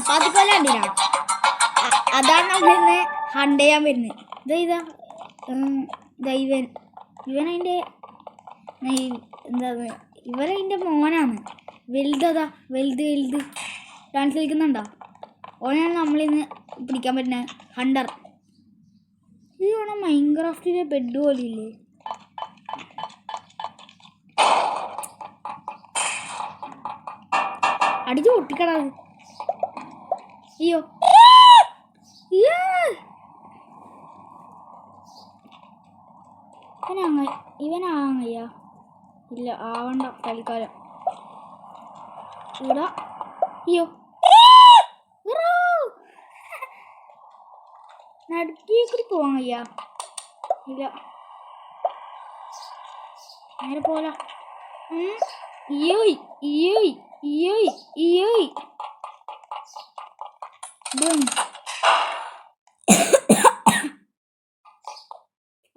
ചപ്പാത്തിക്കൊല കണ്ടിനാ? അതാണ് നമ്മളിന്ന് ഹണ്ട് ചെയ്യാൻ വരുന്നത്. ഇവൻ അതിൻ്റെ എന്താണ്, ഇവരതിൻ്റെ മോനാണ്. വലുതതാ, വലുത് ഡാൻസ് കളിക്കുന്നുണ്ടോ? ഓനാണ് നമ്മളിന്ന് പിടിക്കാൻ പറ്റുന്ന ഹണ്ടർ. ഇത് വേണം മൈൻക്രാഫ്റ്റിലെ ബെഡ് പോലെ ഇല്ലേ? അടിച്ചു പൊട്ടിക്കടാ. അയ്യോ ഇവനാങ്ങയ്യ. ഇല്ല, ആവണ്ട കളിക്കാലം. ഇവിടെ അയ്യോ നടുക്കിയേക്കൂടി പോവാങ്ങയ്യ. ഇല്ല, നേരെ പോല.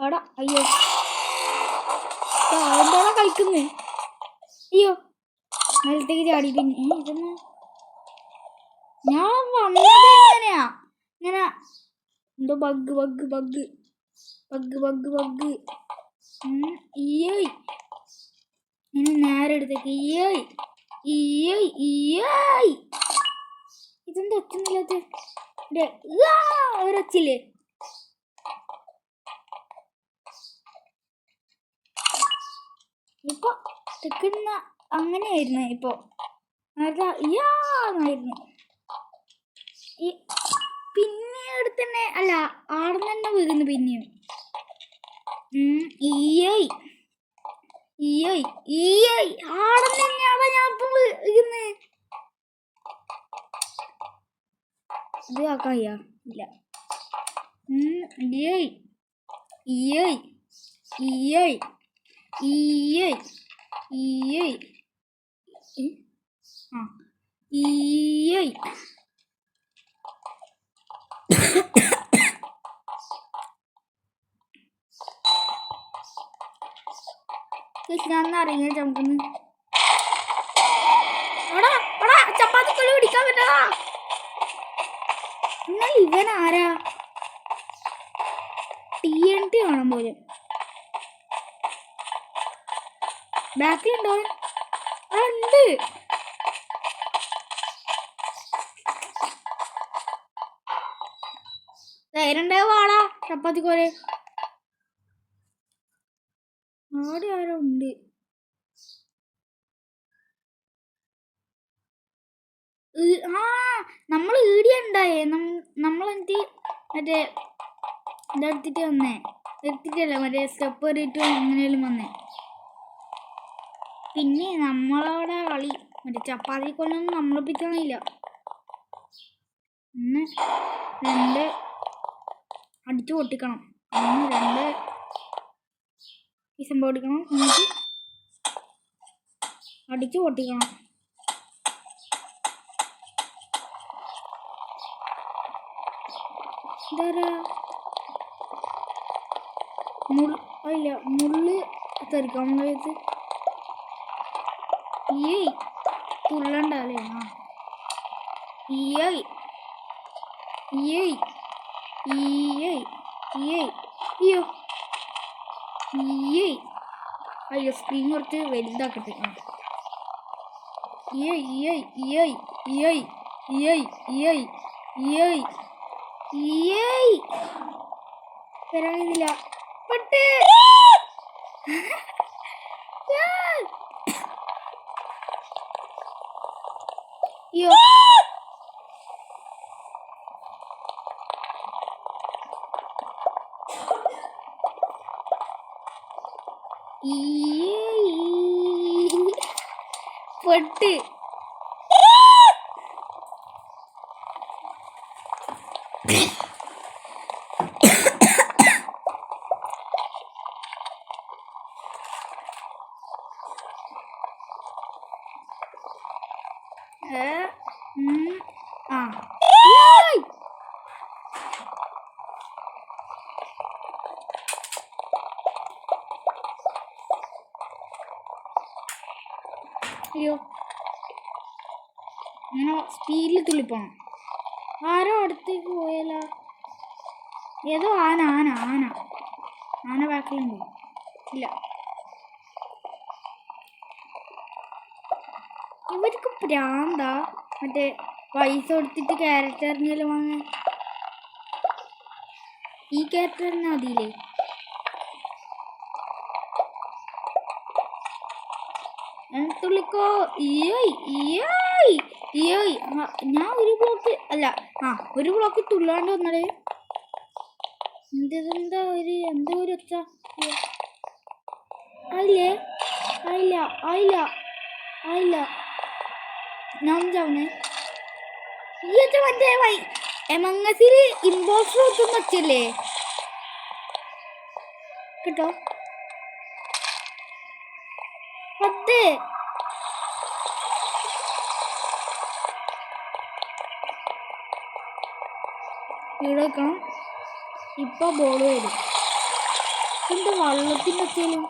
അടാ അയ്യോ, എന്താണോ കളിക്കുന്നത്? അയ്യോ നിലത്തേക്ക് ചാടി. പിന്നെ ഇതെന്നാ ഞാൻ വന്നത് എങ്ങനെയാ? ഇങ്ങനെ എന്തോ ബഗ് ഇങ്ങനെ നേരെ എടുത്തേക്ക്. ഇതെന്താ ഒച്ചൊന്നുമില്ലാത്ത ഒരൊച്ചില്ലേ? ഇപ്പൊ തെക്കുന്ന അങ്ങനെയായിരുന്നു. ഇപ്പൊ യാന്നായിരുന്നു. പിന്നെ അടുത്ത് തന്നെ അല്ല, ആടുന്ന് തന്നെ വീഴുന്നു പിന്നെയും. ആടുന്ന് തന്നെയാണ് ഞാൻ ഇപ്പം വീഴുന്നത്. ഇത് ആക്കാൻ ഇല്ല. ഞാനറിയാ ചമക്കുന്നു. ചപ്പാത്തിക്കൊള്ളി പിടിക്കാൻ പറ്റടാ. എന്നാൽ ഇവൻ ആരാ? TNT കാണാൻ പോലും. ബാക്കിലുണ്ടോ? ഉണ്ട്. ധൈര്യണ്ടായ വാടാ ചപ്പാത്തിക്കോലെ. ആടെ ആരോ ഉണ്ട്. നമ്മൾ ഈടിയ ഉണ്ടായേ. നമ്മളെനിക്ക് മറ്റേ ഇതെടുത്തിട്ട് വന്നേ. എടുത്തിട്ടല്ല, മറ്റേ സ്റ്റെപ്പ് കയറിയിട്ട് എങ്ങനെയാലും വന്നേ. പിന്നെ നമ്മളവിടെ കളി മറ്റേ ചപ്പാത്തി കൊണ്ടൊന്നും നമ്മളൊപ്പിക്കണില്ല. 1 2 അടിച്ചു പൊട്ടിക്കണം. 1 2 ഈ സംഭവം എടുക്കണം. എന്നിട്ട് അടിച്ചു പൊട്ടിക്കണം. എന്താ മുള്ള് തെറിക്കാം. നമ്മളത് തുള്ളണ്ടല്ലേ? അയ്യോ സ്ക്രീൻ കുറച്ച് വലുതാക്കട്ടെ. വരാനില്ല. പട്ട് അയ്യോ പൊട്ട്. അയ്യോ ഇങ്ങനെ സ്പീഡിൽ തുള്ളിപ്പോണം. ആരോ അടുത്തേക്ക് പോയല്ല. ഏതോ ആന ആന ആന ആന ബാക്കിലുണ്ട്. ഇല്ല, ഇവർക്ക് പ്രാന്താ മറ്റേ പൈസ കൊടുത്തിട്ട് ക്യാരക്ടറിനെല്ലാം വാങ്ങാൻ. ഈ ക്യാരക്ടറിന് മതിയില്ലേ? തുള്ളിക്കോ. ഞാൻ ഒരു ബ്ലോക്ക് അല്ല, ഒരു ബ്ലോക്ക് തുള്ളാണ്ട് വന്നടേ. എന്താ എന്തോ ഒരു ഒച്ച. ആയില്ലേ? ആയില്ല ആയില്ല ആയില്ല. ഞാൻ ചാവുന്നേ. ഈ ഒച്ച മറ്റേ എമംഗസിൽ ഇമ്പോസ്റ്റർ ഒത്തും വെച്ചല്ലേ കേട്ടോ. 10 ഇവിടെ വെക്കണം. ഇപ്പൊ ബോൾ വരും. എന്താ വള്ളത്തിൻ്റെ ഒച്ചയിലും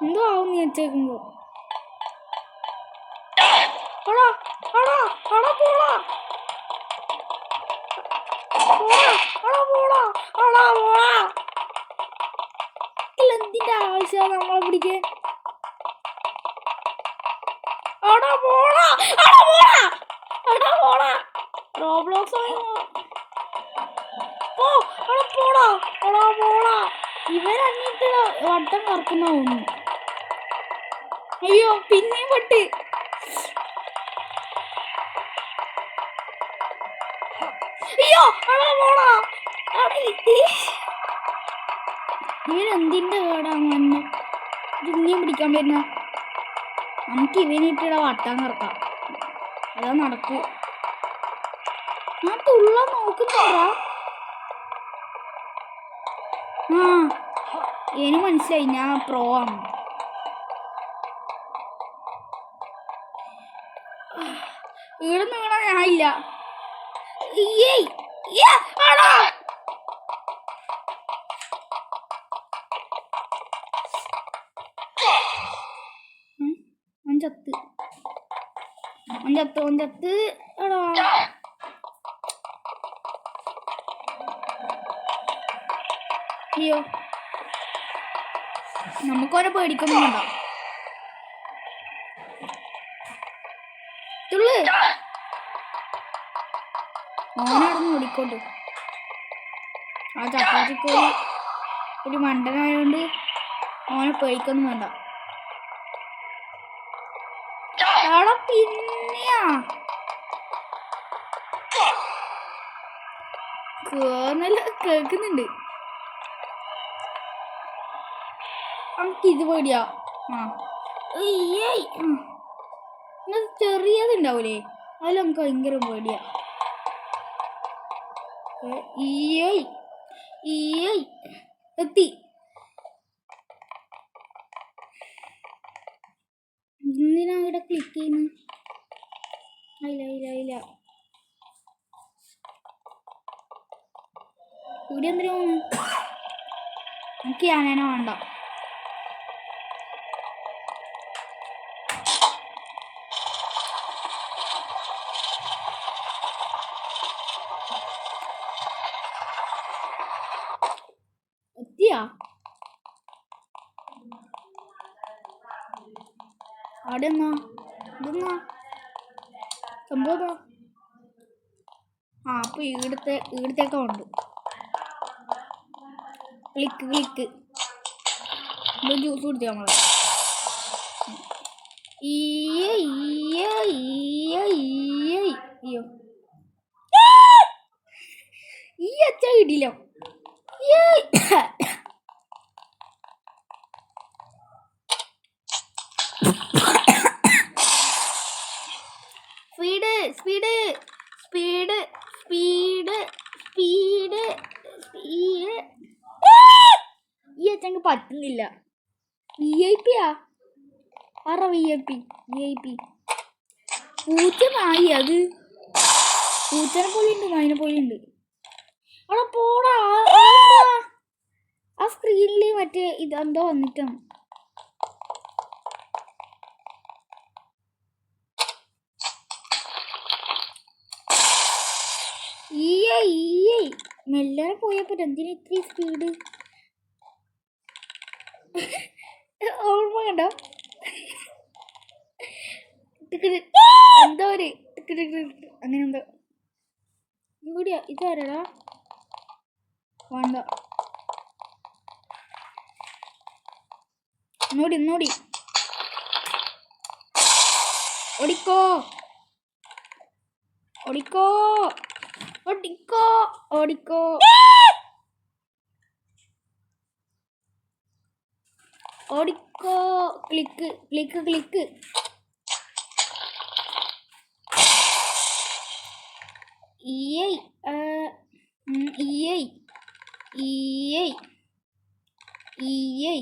എന്തോ ആവും നീ വെച്ചേക്കുമ്പോ. എന്തിന്റെ ആവശ്യമാണ് നമ്മളെ പിടിക്കാൻ? റോബ്ലോക്സ് ഇവരങ്ങിട്ട് വട്ടം കറക്കുന്ന തോന്നുന്നു. അയ്യോ പിന്നെയും പൊട്ട്. അയ്യോ ഇവനെന്തിന്റെ കേടാന്ന് ഇനിയും പിടിക്കാൻ പറ്റുന്ന. നമുക്ക് ഇവനിട്ടിട വട്ടം കറക്കാം, അതാ നടക്കൂ. ഞാൻ തുള്ളാൻ നോക്കുന്നുണ്ടാ. എനിക്ക് മനസ്സിലായി ഞാൻ പ്രോ ആണ്. ഇവിടെ വീണ ഞാനില്ല. ഒഞ്ചത്ത് എടാ. അയ്യോ നമുക്കോനെ പേടിക്കൊന്നുമുണ്ടോ? തുള്ളു ഓനാടന്ന് ഓടിക്കോട്ട്. ആ ചപ്പാത്തിക്കോഴി ഒരു മണ്ടനായോണ്ട് ഓനെ പേടിക്കൊന്നും വേണ്ട. അവിടെ പിന്നെയാ കേക്കുന്നുണ്ട്. നമുക്ക് ഇത് പേടിയാ. ചെറിയതുണ്ടാവൂലേ അതിൽ നമുക്ക് ഭയങ്കര പേടിയാ. എത്തി. എന്തിനാ ഇവിടെ ക്ലിക്ക് ചെയ്യുന്നു? ഇല്ല ഇവിടെ എന്തിനാ എനിക്ക് ഞാനേനെ വേണ്ട. എത്തിയാ അവിടെ ഇതെന്നാ സംഭവം. അപ്പൊ ഈടത്തേക്കാ ഉണ്ട്. ക്ലിക്ക് ജ്യൂസ് കുടിച്ചാൽ നമ്മളെ. അയ്യോ ഈ അച്ഛ കിട്ടിയില്ലോ. സ്പീഡ് ഈ അച്ഛക്ക് പറ്റുന്നില്ല. VIP ആറ VIP പൂച്ചമായി. അത് പൂച്ചനെ പോലെയുണ്ട്, മൈനെ പോലെയുണ്ട്. അവിടെ പോടാ. ആ സ്ക്രീനിൽ മറ്റേ ഇതെന്തോ വന്നിട്ടാണ്. മെല്ലറെ പോയാ പറ്റും. എന്തിനാ ഇത്രയും സ്പീഡ്? ഓർമ്മ കണ്ടോ? എന്തോ ഒരു അങ്ങനെ എന്തോ. ഇവിടെയാ ഇതാരടാ? വേണ്ട, നോടി ഓടിക്കോ ഓടിക്കോ ഓടിക്കോ ഓടിക്കോ. ഓടിക്കോ. Click click click. ഈയ് ഈയ് ഈയ് ഈയ്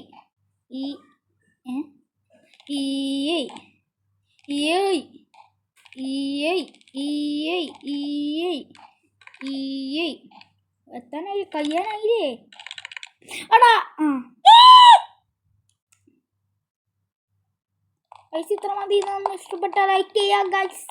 ഈ ഈയ് ഈയ് ഈയ് ഈയ് ഈയ് ഈയ്. എത്താനായി? കഴിയാനായില്ലേ? അടാ. ഗൈസ് ഇത്ര മതി. ഇഷ്ടപ്പെട്ടാൽ ലൈക്ക് ചെയ്യുക ഗൈസ്.